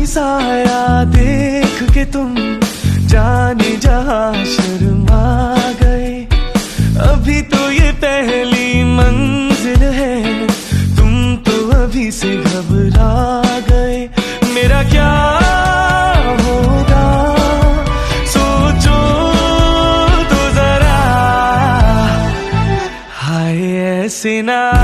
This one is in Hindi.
साया देख के तुम जाने जहां शर्मा गए। अभी तो ये पहली मंजिल है, तुम तो अभी से घबरा गए। मेरा क्या होगा सोचो तो जरा, हाय ऐसे ना